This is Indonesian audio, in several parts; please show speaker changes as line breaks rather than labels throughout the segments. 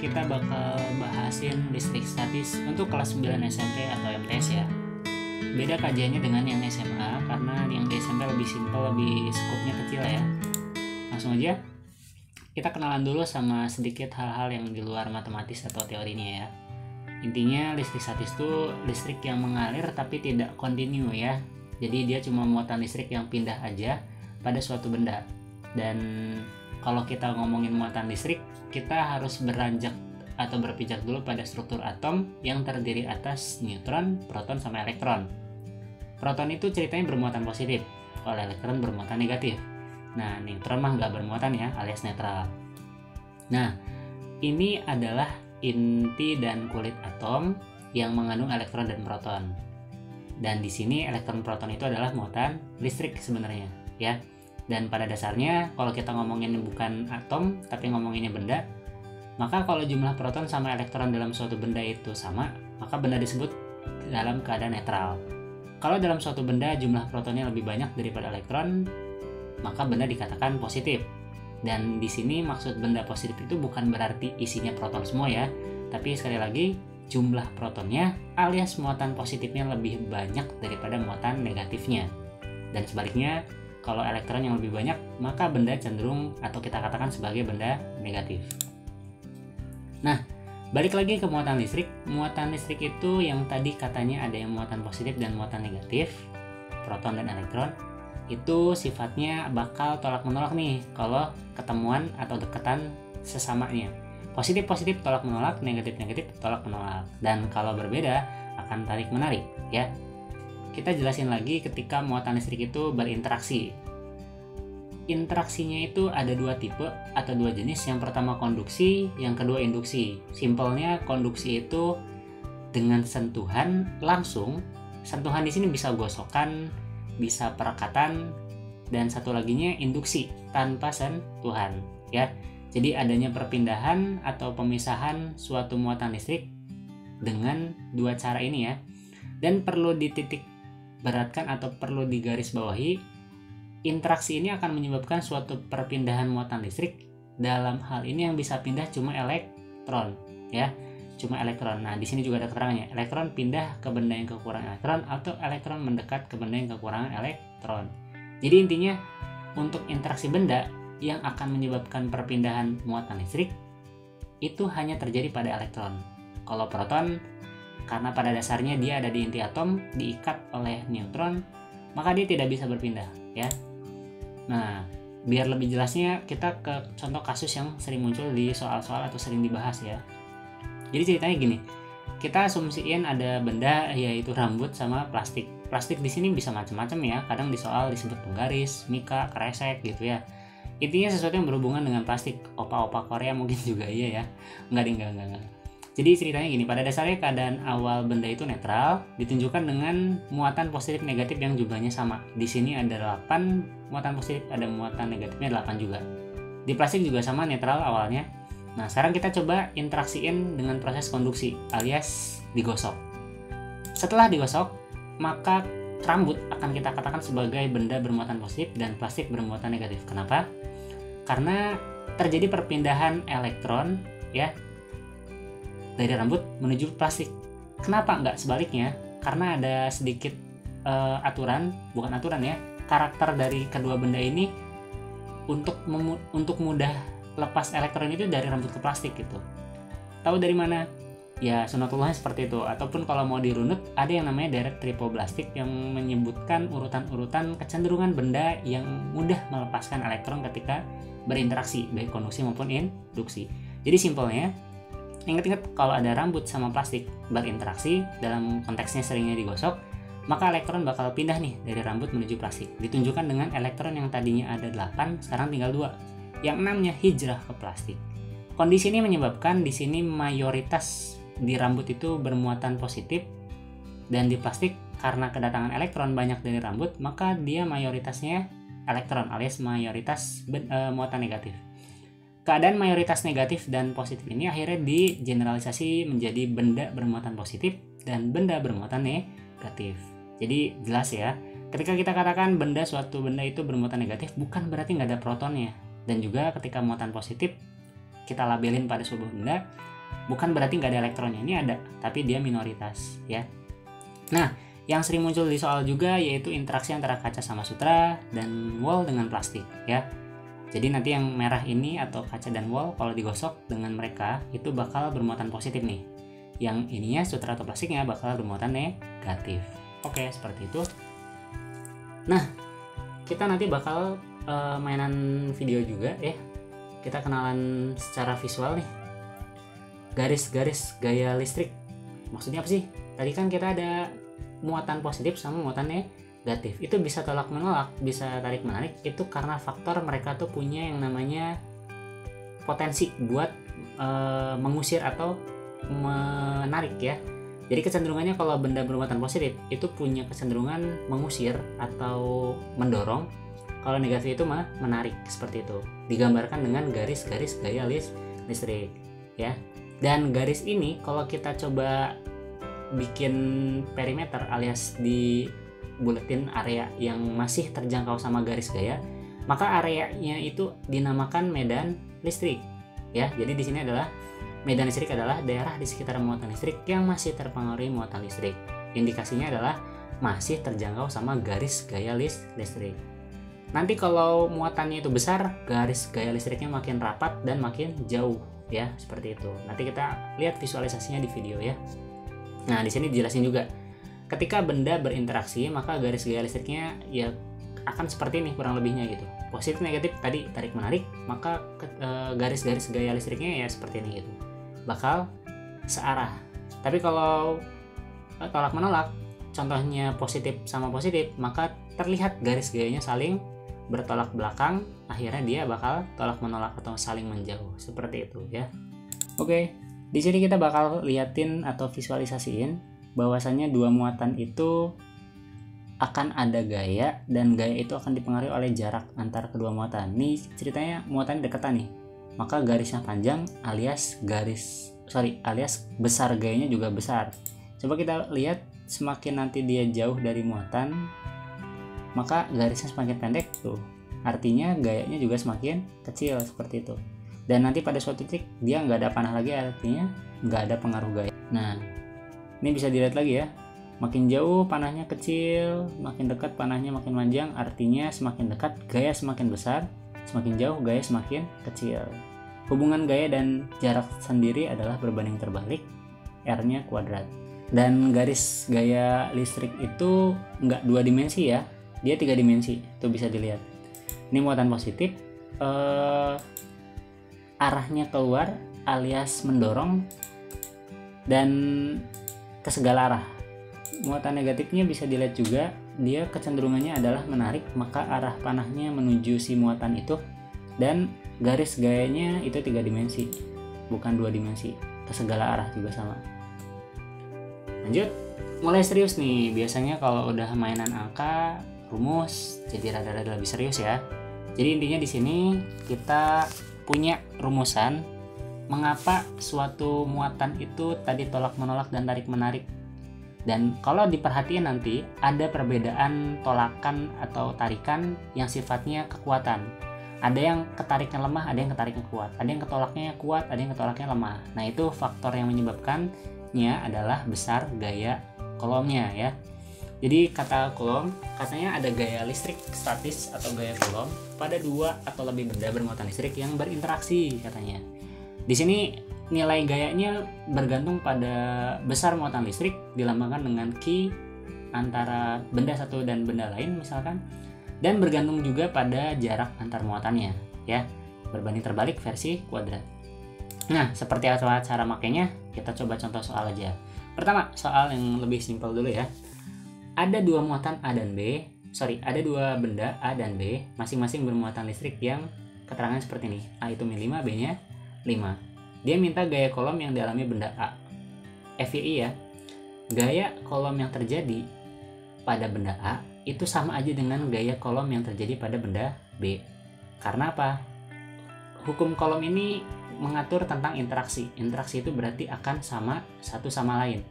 kita bakal bahasin listrik statis untuk kelas 9 SMP atau MTS ya. Beda kajiannya dengan yang SMA karena yang di SMP lebih simpel, lebih skupnya kecil ya. Langsung aja kita kenalan dulu sama sedikit hal-hal yang di luar matematis atau teorinya ya. Intinya listrik statis itu listrik yang mengalir tapi tidak kontinu ya. Jadi dia cuma muatan listrik yang pindah aja pada suatu benda. Dan kalau kita ngomongin muatan listrik, kita harus beranjak atau berpijak dulu pada struktur atom yang terdiri atas neutron, proton, sama elektron. Proton itu ceritanya bermuatan positif, kalau elektron bermuatan negatif. Nah, neutron mah nggak bermuatan ya, alias netral. Nah, ini adalah inti dan kulit atom yang mengandung elektron dan proton. Dan di sini elektron proton itu adalah muatan listrik sebenarnya, ya. Dan pada dasarnya kalau kita ngomongin bukan atom tapi ngomonginnya benda, maka kalau jumlah proton sama elektron dalam suatu benda itu sama, maka benda disebut dalam keadaan netral. Kalau dalam suatu benda jumlah protonnya lebih banyak daripada elektron, maka benda dikatakan positif. Dan di sini maksud benda positif itu bukan berarti isinya proton semua ya, tapi sekali lagi jumlah protonnya alias muatan positifnya lebih banyak daripada muatan negatifnya. Dan sebaliknya, kalau elektron yang lebih banyak, maka benda cenderung atau kita katakan sebagai benda negatif. Nah, balik lagi ke muatan listrik. Muatan listrik itu yang tadi katanya ada yang muatan positif dan muatan negatif, proton dan elektron. Itu sifatnya bakal tolak-menolak nih kalau ketemuan atau deketan sesamanya. Positif-positif tolak-menolak, negatif-negatif tolak-menolak. Dan kalau berbeda akan tarik-menarik ya. Kita jelasin lagi ketika muatan listrik itu berinteraksi. Interaksinya itu ada dua tipe atau dua jenis. Yang pertama konduksi, yang kedua induksi. Simpelnya konduksi itu dengan sentuhan langsung. Sentuhan di sini bisa gosokan, bisa perekatan, dan satu laginya induksi tanpa sentuhan ya. Jadi adanya perpindahan atau pemisahan suatu muatan listrik dengan dua cara ini ya. Dan perlu dititik beratkan atau perlu digarisbawahi, interaksi ini akan menyebabkan suatu perpindahan muatan listrik. Dalam hal ini yang bisa pindah cuma elektron ya, cuma elektron. Nah, di sini juga ada keterangannya. Elektron pindah ke benda yang kekurangan elektron atau elektron mendekat ke benda yang kekurangan elektron. Jadi intinya untuk interaksi benda yang akan menyebabkan perpindahan muatan listrik itu hanya terjadi pada elektron. Kalau proton, karena pada dasarnya dia ada di inti atom, diikat oleh neutron, maka dia tidak bisa berpindah ya. Nah, biar lebih jelasnya kita ke contoh kasus yang sering muncul di soal-soal atau sering dibahas ya. Jadi ceritanya gini, kita asumsiin ada benda yaitu rambut sama plastik. Plastik di sini bisa macam-macam ya, kadang di soal disebut penggaris, mika, kresek gitu ya. Intinya sesuatu yang berhubungan dengan plastik. Opa-opa Korea mungkin juga iya ya. Enggak. Jadi ceritanya gini, pada dasarnya keadaan awal benda itu netral, ditunjukkan dengan muatan positif negatif yang jumlahnya sama. Di sini ada 8 muatan positif, ada muatan negatifnya 8 juga. Di plastik juga sama, netral awalnya. Nah, sekarang kita coba interaksiin dengan proses konduksi alias digosok. Setelah digosok, maka rambut akan kita katakan sebagai benda bermuatan positif dan plastik bermuatan negatif. Kenapa? Karena terjadi perpindahan elektron ya dari rambut menuju plastik. Kenapa nggak sebaliknya? Karena ada sedikit bukan aturan ya, karakter dari kedua benda ini untuk mudah lepas elektron itu dari rambut ke plastik gitu. Tahu dari mana? Ya sunatullahnya seperti itu. Ataupun kalau mau dirunut, ada yang namanya deret tripoblastik yang menyebutkan urutan-urutan kecenderungan benda yang mudah melepaskan elektron ketika berinteraksi, baik konduksi maupun induksi. Jadi simpelnya, ingat-ingat kalau ada rambut sama plastik berinteraksi, dalam konteksnya seringnya digosok, maka elektron bakal pindah nih dari rambut menuju plastik. Ditunjukkan dengan elektron yang tadinya ada 8, sekarang tinggal 2. Yang 6-nya hijrah ke plastik. Kondisi ini menyebabkan di sini mayoritas di rambut itu bermuatan positif, dan di plastik karena kedatangan elektron banyak dari rambut, maka dia mayoritasnya elektron alias mayoritas muatan negatif. Keadaan mayoritas negatif dan positif ini akhirnya digeneralisasi menjadi benda bermuatan positif dan benda bermuatan negatif. Jadi jelas ya, ketika kita katakan suatu benda itu bermuatan negatif, bukan berarti nggak ada protonnya. Dan juga ketika muatan positif kita labelin pada sebuah benda, bukan berarti nggak ada elektronnya. Ini ada, tapi dia minoritas ya. Nah, yang sering muncul di soal juga yaitu interaksi antara kaca sama sutra dan wall dengan plastik ya. Jadi nanti yang merah ini atau kaca dan wall kalau digosok dengan mereka itu bakal bermuatan positif nih. Yang ininya sutra atau plastiknya bakal bermuatan negatif. Oke, seperti itu. Nah, kita nanti bakal mainan video juga ya. Kita kenalan secara visual nih. Garis-garis gaya listrik. Maksudnya apa sih? Tadi kan kita ada muatan positif sama muatan negatif. Itu bisa tolak menolak, bisa tarik menarik. Itu karena faktor mereka tuh punya yang namanya potensi buat mengusir atau menarik ya. Jadi kecenderungannya kalau benda bermuatan positif itu punya kecenderungan mengusir atau mendorong. Kalau negatif itu mah menarik, seperti itu. Digambarkan dengan garis-garis gaya listrik ya. Dan garis ini kalau kita coba bikin perimeter alias di buletin area yang masih terjangkau sama garis gaya, maka areanya itu dinamakan medan listrik ya. Jadi di sini adalah medan listrik adalah daerah di sekitar muatan listrik yang masih terpengaruhi muatan listrik. Indikasinya adalah masih terjangkau sama garis gaya listrik. Nanti kalau muatannya itu besar, garis gaya listriknya makin rapat dan makin jauh ya, seperti itu. Nanti kita lihat visualisasinya di video ya. Nah, di sini dijelasin juga. Ketika benda berinteraksi, maka garis gaya listriknya ya akan seperti ini kurang lebihnya gitu. Positif negatif tadi tarik menarik, maka garis-garis gaya listriknya ya seperti ini gitu. Bakal searah. Tapi kalau tolak menolak, contohnya positif sama positif, maka terlihat garis gayanya saling bertolak belakang, akhirnya dia bakal tolak menolak atau saling menjauh, seperti itu ya. Oke, di sini kita bakal liatin atau visualisasiin bahwasannya dua muatan itu akan ada gaya, dan gaya itu akan dipengaruhi oleh jarak antar kedua muatan. Nih ceritanya muatan deketan nih, maka garisnya panjang alias alias besar, gayanya juga besar. Coba kita lihat, semakin nanti dia jauh dari muatan, maka garisnya semakin pendek tuh, artinya gayanya juga semakin kecil, seperti itu. Dan nanti pada suatu titik dia nggak ada panah lagi, artinya nggak ada pengaruh gaya. Nah, ini bisa dilihat lagi ya, makin jauh panahnya kecil, makin dekat panahnya makin panjang, artinya semakin dekat gaya semakin besar, semakin jauh gaya semakin kecil. Hubungan gaya dan jarak sendiri adalah berbanding terbalik, R-nya kuadrat. Dan garis gaya listrik itu nggak 2 dimensi ya, dia 3 dimensi, itu bisa dilihat. Ini muatan positif, arahnya keluar alias mendorong dan ke segala arah. Muatan negatifnya bisa dilihat juga, dia kecenderungannya adalah menarik, maka arah panahnya menuju si muatan itu, dan garis gayanya itu 3 dimensi, bukan 2 dimensi, ke segala arah juga sama. Lanjut, mulai serius nih. Biasanya kalau udah mainan angka, rumus, jadi rada-rada lebih serius ya. Jadi intinya di sini kita punya rumusan mengapa suatu muatan itu tadi tolak menolak dan tarik menarik. Dan kalau diperhatiin nanti ada perbedaan tolakan atau tarikan yang sifatnya kekuatan. Ada yang ketariknya lemah, ada yang ketariknya kuat. Ada yang ketolaknya kuat, ada yang ketolaknya lemah. Nah, itu faktor yang menyebabkannya adalah besar gaya kolomnya ya. Jadi kata Coulomb, katanya ada gaya listrik statis atau gaya Coulomb pada 2 atau lebih benda bermuatan listrik yang berinteraksi katanya. Di sini nilai gayanya bergantung pada besar muatan listrik, dilambangkan dengan Q antara benda satu dan benda lain misalkan, dan bergantung juga pada jarak antar muatannya ya, berbanding terbalik versi kuadrat. Nah, seperti apa cara makainya? Kita coba contoh soal aja. Pertama, soal yang lebih simpel dulu ya. Ada 2 muatan A dan B, ada 2 benda A dan B, masing-masing bermuatan listrik yang keterangan seperti ini. A itu min 5, B-nya 5. Dia minta gaya kolom yang dialami benda A. FYI ya, gaya kolom yang terjadi pada benda A itu sama aja dengan gaya kolom yang terjadi pada benda B. Karena apa? Hukum kolom ini mengatur tentang interaksi. Interaksi itu berarti akan sama satu sama lain,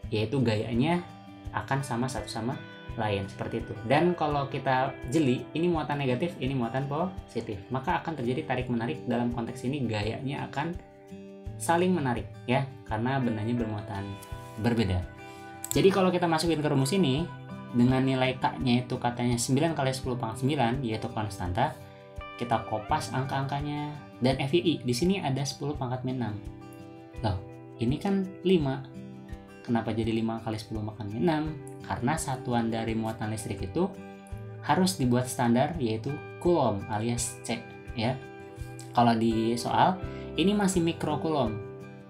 yaitu gayanya akan sama satu sama lain seperti itu. Dan kalau kita jeli, ini muatan negatif, ini muatan positif, maka akan terjadi tarik menarik. Dalam konteks ini gayanya akan saling menarik ya, karena bendanya bermuatan berbeda. Jadi kalau kita masukin ke rumus ini dengan nilai K-nya itu katanya 9 kali 10 pangkat 9 yaitu konstanta, kita kopas angka-angkanya, dan FII di sini ada 10 pangkat min 6. Loh, ini kan 5. Kenapa jadi 5 kali 10 pangkat min 6? Karena satuan dari muatan listrik itu harus dibuat standar, yaitu Coulomb alias C ya. Kalau di soal ini masih mikrocoulomb,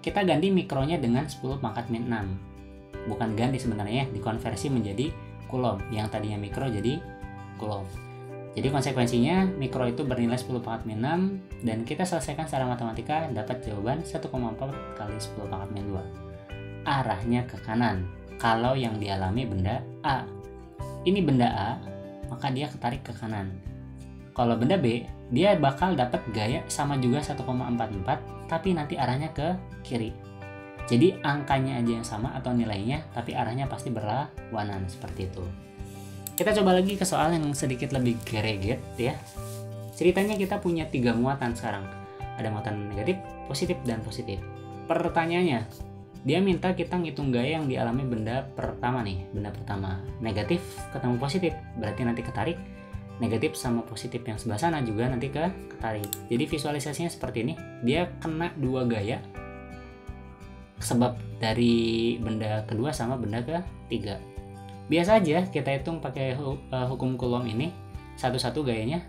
kita ganti mikronya dengan 10 pangkat min 6. Bukan ganti sebenarnya, dikonversi menjadi Coulomb. Yang tadinya mikro jadi Coulomb. Jadi konsekuensinya mikro itu bernilai 10 pangkat min 6, dan kita selesaikan secara matematika dapat jawaban 1,4 kali 10 pangkat min 2. Arahnya ke kanan kalau yang dialami benda A. Ini benda A, maka dia ketarik ke kanan. Kalau benda B, dia bakal dapat gaya sama juga 1,44, tapi nanti arahnya ke kiri. Jadi angkanya aja yang sama atau nilainya, tapi arahnya pasti berlawanan seperti itu. Kita coba lagi ke soal yang sedikit lebih greget ya. Ceritanya kita punya 3 muatan sekarang. Ada muatan negatif, positif, dan positif. Pertanyaannya, dia minta kita ngitung gaya yang dialami benda pertama nih. Benda pertama negatif ketemu positif, berarti nanti ketarik. Negatif sama positif yang sebelah sana juga nanti ketarik. Jadi visualisasinya seperti ini. Dia kena 2 gaya sebab dari benda kedua sama benda ketiga. Biasa aja kita hitung pakai hukum Coulomb ini, satu-satu gayanya.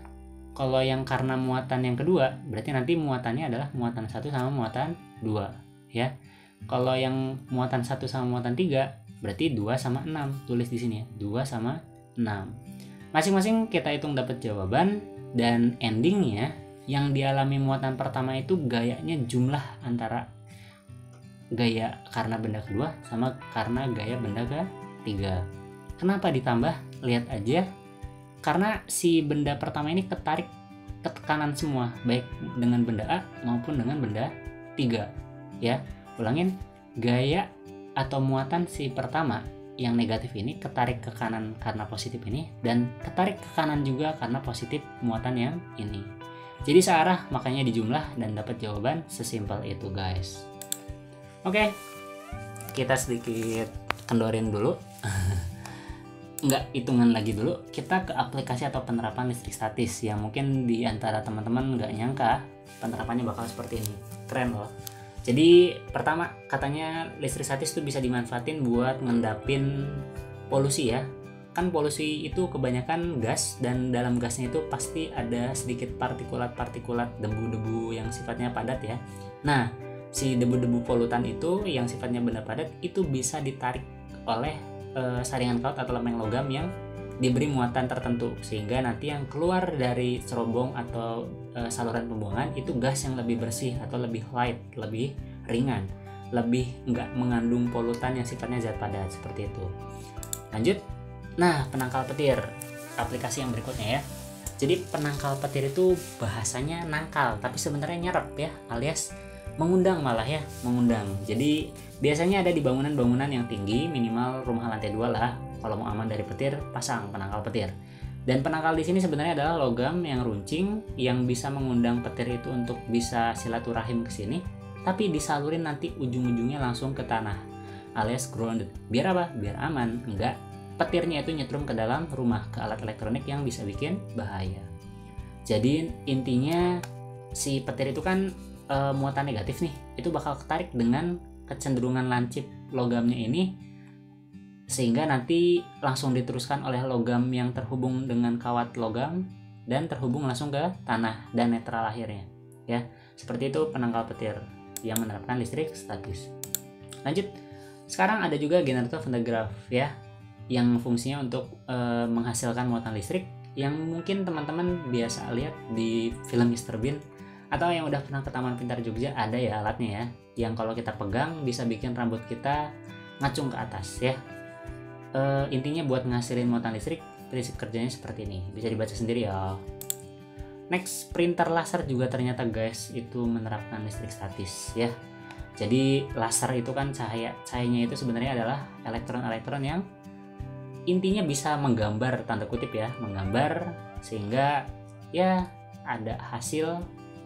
Kalau yang karena muatan yang kedua, berarti nanti muatannya adalah muatan 1 sama muatan 2 ya. Kalau yang muatan 1 sama muatan 3, berarti 2 sama 6. Tulis di sini ya, 2 sama 6. Masing-masing kita hitung dapat jawaban, dan endingnya yang dialami muatan pertama itu gayanya jumlah antara gaya karena benda kedua sama karena gaya benda ketiga. Kenapa ditambah? Lihat aja. Karena si benda pertama ini ketarik ke kanan semua, baik dengan benda A maupun dengan benda 3 ya. Ulangin, gaya atau muatan si pertama yang negatif ini ketarik ke kanan karena positif ini, dan ketarik ke kanan juga karena positif muatan yang ini. Jadi searah, makanya dijumlah dan dapat jawaban sesimpel itu guys. Oke, kita sedikit kendorin dulu. Nggak hitungan lagi dulu, kita ke aplikasi atau penerapan listrik statis yang mungkin di antara teman-teman nggak nyangka penerapannya bakal seperti ini. Keren loh. Jadi pertama katanya listrik statis itu bisa dimanfaatin buat ngendapin polusi ya. Kan polusi itu kebanyakan gas, dan dalam gasnya itu pasti ada sedikit partikulat-partikulat debu-debu yang sifatnya padat ya. Nah, si debu-debu polutan itu yang sifatnya benda padat itu bisa ditarik oleh saringan kaut atau lempeng logam yang diberi muatan tertentu, sehingga nanti yang keluar dari cerobong atau saluran pembuangan itu gas yang lebih bersih atau lebih light, lebih ringan, lebih nggak mengandung polutan yang sifatnya zat padat seperti itu. Lanjut, nah penangkal petir, aplikasi yang berikutnya ya. Jadi penangkal petir itu bahasanya nangkal, tapi sebenarnya nyerap ya, alias mengundang malah ya, mengundang. Jadi biasanya ada di bangunan-bangunan yang tinggi, minimal rumah lantai 2 lah. Kalau mau aman dari petir, pasang penangkal petir. Dan penangkal di sini sebenarnya adalah logam yang runcing yang bisa mengundang petir itu untuk bisa silaturahim ke sini, tapi disalurin nanti ujung-ujungnya langsung ke tanah, alias grounded. Biar apa? Biar aman, enggak petirnya itu nyetrum ke dalam rumah, ke alat elektronik yang bisa bikin bahaya. Jadi intinya si petir itu kan muatan negatif nih, itu bakal ketarik dengan kecenderungan lancip logamnya ini, sehingga nanti langsung diteruskan oleh logam yang terhubung dengan kawat logam dan terhubung langsung ke tanah dan netral akhirnya ya. Seperti itu penangkal petir yang menerapkan listrik statis. Lanjut, sekarang ada juga generator Van de Graaff ya, yang fungsinya untuk menghasilkan muatan listrik, yang mungkin teman-teman biasa lihat di film Mr. Bean, atau yang udah pernah ke Taman Pintar Jogja ada ya alatnya ya, yang kalau kita pegang bisa bikin rambut kita ngacung ke atas ya. Intinya buat ngasilin muatan listrik, prinsip kerjanya seperti ini, bisa dibaca sendiri ya. Next, printer laser juga ternyata guys itu menerapkan listrik statis ya. Jadi laser itu kan cahayanya itu sebenarnya adalah elektron-elektron yang intinya bisa menggambar, tanda kutip ya, menggambar sehingga ya ada hasil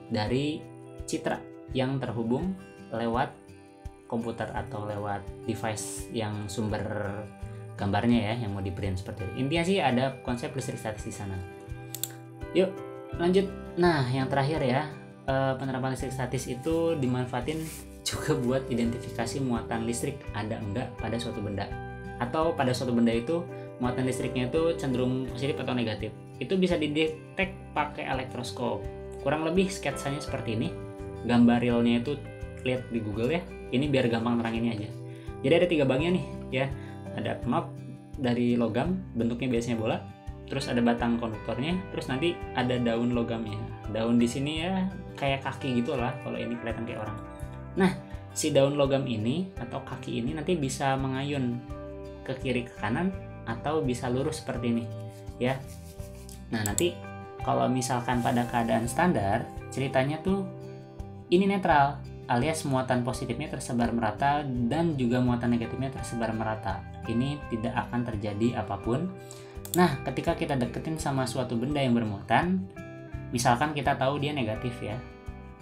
dari citra yang terhubung lewat komputer atau lewat device yang sumber gambarnya ya yang mau di print seperti itu. Intinya sih ada konsep listrik statis di sana. Yuk lanjut. Nah yang terakhir ya, penerapan listrik statis itu dimanfaatin juga buat identifikasi muatan listrik ada enggak pada suatu benda, atau pada suatu benda itu muatan listriknya itu cenderung positif atau negatif. Itu bisa didetek pakai elektroskop. Kurang lebih sketsanya seperti ini. Gambar realnya itu lihat di Google ya. Ini biar gampang teranginnya aja. Jadi ada 3 bagian nih ya. Ada knop dari logam, bentuknya biasanya bola. Terus ada batang konduktornya, terus nanti ada daun logamnya. Daun di sini ya kayak kaki gitu lah, kalau ini kelihatan kayak orang. Nah, si daun logam ini atau kaki ini nanti bisa mengayun ke kiri ke kanan atau bisa lurus seperti ini, ya. Nah, nanti kalau misalkan pada keadaan standar, ceritanya tuh ini netral, alias muatan positifnya tersebar merata dan juga muatan negatifnya tersebar merata. Ini tidak akan terjadi apapun. Nah, ketika kita deketin sama suatu benda yang bermuatan, misalkan kita tahu dia negatif ya,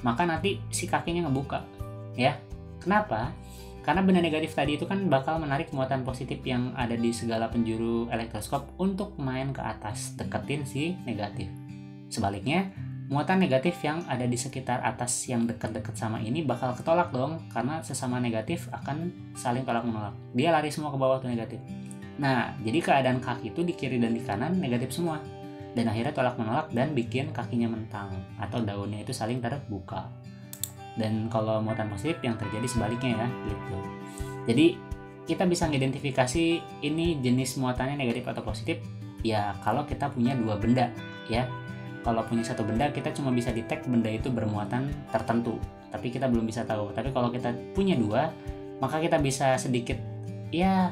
maka nanti si kakinya ngebuka ya. Kenapa? Karena benda negatif tadi itu kan bakal menarik muatan positif yang ada di segala penjuru elektroskop untuk main ke atas, deketin si negatif. Sebaliknya, muatan negatif yang ada di sekitar atas yang dekat-dekat sama ini bakal ketolak dong, karena sesama negatif akan saling tolak menolak. Dia lari semua ke bawah tuh negatif. Nah, jadi keadaan kaki itu di kiri dan di kanan negatif semua. Dan akhirnya tolak menolak dan bikin kakinya mentang atau daunnya itu saling terbuka. Dan kalau muatan positif yang terjadi sebaliknya ya, gitu. Jadi kita bisa mengidentifikasi ini jenis muatannya negatif atau positif ya kalau kita punya 2 benda ya. Kalau punya satu benda kita cuma bisa detect benda itu bermuatan tertentu, tapi kita belum bisa tahu. Tapi kalau kita punya 2, maka kita bisa sedikit ya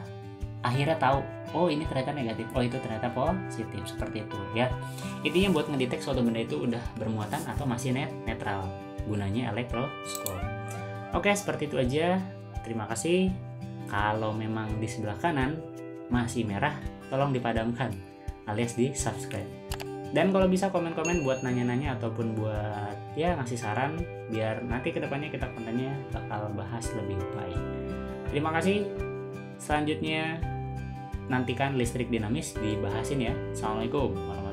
akhirnya tahu, oh ini ternyata negatif, oh itu ternyata positif, seperti itu ya. Intinya buat ngedetek suatu benda itu udah bermuatan atau masih netral, gunanya elektroskop. Oke, seperti itu aja. Terima kasih. Kalau memang di sebelah kanan masih merah, tolong dipadamkan alias di subscribe. Dan kalau bisa komen-komen buat nanya-nanya ataupun buat ya ngasih saran, biar nanti kedepannya kita kontennya bakal bahas lebih baik. Terima kasih. Selanjutnya nantikan listrik dinamis dibahasin ya. Assalamualaikum warahmatullahi wabarakatuh.